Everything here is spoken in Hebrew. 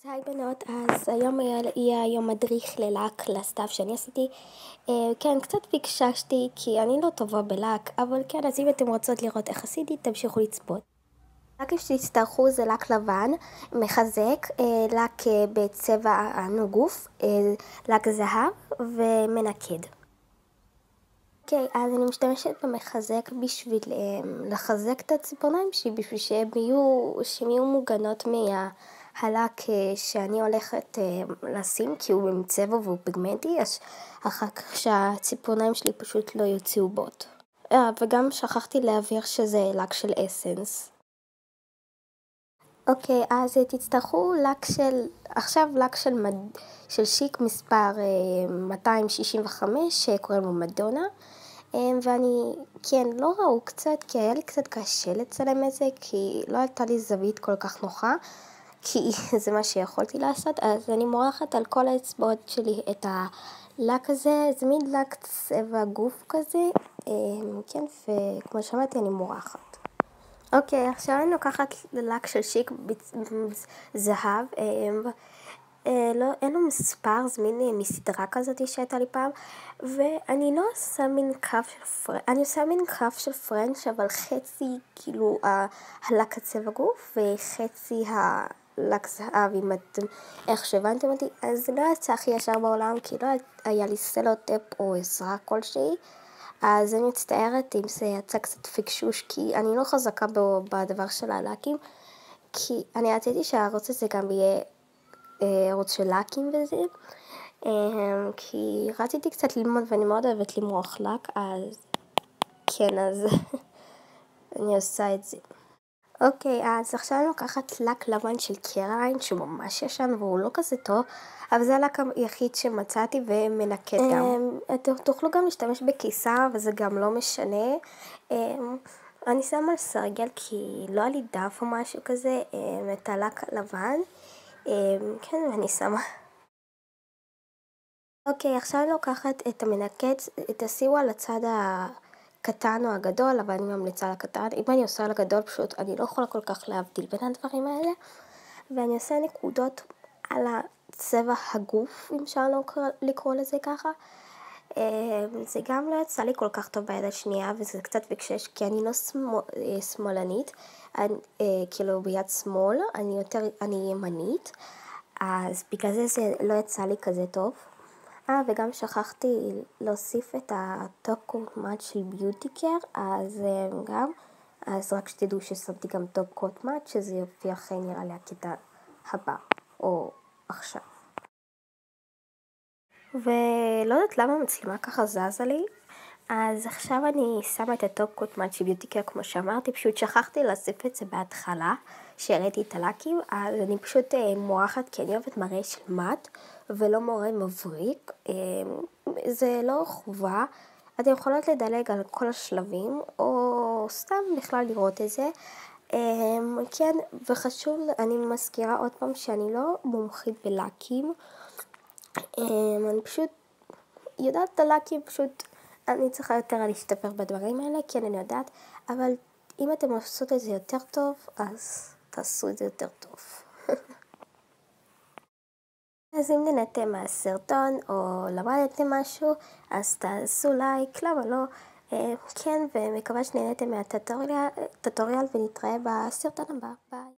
היי בנות, אז היום יהיה היום מדריך ללק לסתיו שאני עשיתי. כן, קצת פיקששתי כי אני לא טובה בלק, אבל כן, אז אם אתם רוצות לראות איך עשיתי, תמשיכו לצפות. לק שתצטרכו זה לק לבן, מחזק, לק בצבע הנוגוף, לק זהב ומנקד. אוקיי, אז אני משתמשת במחזק בשביל לחזק את הציפורניים שלי, בשביל שהן יהיו מוגנות מהלק שאני הולכת לשים, כי הוא עם צבע והוא פיגמנטי, אז אחר כך שהציפורניים שלי פשוט לא יהיו צהובות. וגם שכחתי להבהיר שזה לק של אסנס. אוקיי, אז תצטרכו לק של שיק מספר 265 שקוראים לו מדונה. ואני, כן, לא ראו קצת, כי היה לי קצת קשה לצלם את זה, כי לא הייתה לי זווית כל כך נוחה, כי זה מה שיכולתי לעשות. אז אני מורחת על כל האצבעות שלי את הלק הזה, זה מין לק צבע גוף כזה, כן, וכמו שאמרתי אני מורחת. אוקיי, עכשיו אני לוקחת לק של שיק זהב, אין לו מספר, זה מין מסדרה כזאת שהייתה לי פעם, ואני לא עושה מין כף של פרנץ', אני עושה מין כף של פרנץ', אבל חצי כאילו הלק הצבע גוף, וחצי הלק זהב, אם אתם איך שהבנתם אותי, אז זה לא יצא הכי ישר בעולם, כי לא היה לי סלוטאפ או עזרה כלשהי, אז אני מצטערת אם זה יצא קצת פיקשוש, כי אני לא חזקה בדבר של הלקים, כי אני רציתי שהערוץ הזה גם יהיה ערוץ של לקים וזה, כי רציתי קצת ללמוד ואני מאוד אוהבת למרוח לק, אז כן, אז אני עושה את זה. אוקיי, אז עכשיו אני לוקחת לק לבן של קרליין, שהוא ממש ישן והוא לא כזה טוב, אבל זה הלק היחיד שמצאתי ומנקד גם. אתם תוכלו גם להשתמש בקיסר וזה גם לא משנה. אני שמה על סרגל כי לא היה לי דף או משהו כזה, את הלק לבן. כן, ואני שמה. אוקיי, עכשיו אני לוקחת את המנקד, תשימו על הצד הקטן או הגדול, אבל אני ממליצה על הקטן. אם אני עושה על הגדול פשוט, אני לא יכולה כל כך להבדיל בין הדברים האלה. ואני עושה נקודות על הצבע הגוף, אם אפשר לקרוא לזה ככה. זה גם לא יצא לי כל כך טוב ביד השנייה, וזה קצת בקשש, כי אני לא שמאלנית, כאילו ביד שמאל, אני ימנית, אז בגלל זה לא יצא לי כזה טוב. וגם שכחתי להוסיף את הטופ קוט מאט של ביוטי קר, אז רק שתדעו ששמתי גם טופ קוט מאט, שזה יופיע אחרי נראה לי הקטע הבא, או עכשיו. ולא יודעת למה המצלמה ככה זזה לי, אז עכשיו אני שמה את הטופ קוט מאט של ביוטי קר, כמו שאמרתי, פשוט שכחתי להוסיף את זה בהתחלה, שהראיתי את הלקים, אז אני פשוט מורחת, כי אני אוהבת מראה של מאט, ולא מראה מבריק. זה לא חובה, אתם יכולות לדלג על כל השלבים, או סתם בכלל לראות את זה. כן, וחשוב, אני מזכירה עוד פעם שאני לא מומחית בלקים, אני פשוט יודעת את הלקים, פשוט אני צריכה יותר להשתפר בדברים האלה, כן אני יודעת, אבל אם אתם עושות את זה יותר טוב, אז תעשו את זה יותר טוב. אז אם נהנתם מהסרטון או למדתם משהו, אז תעשו לייק, למה לא? כן, ומקווה שנהנתם מהטוטוריאל ונתראה בסרטון הבא. ביי.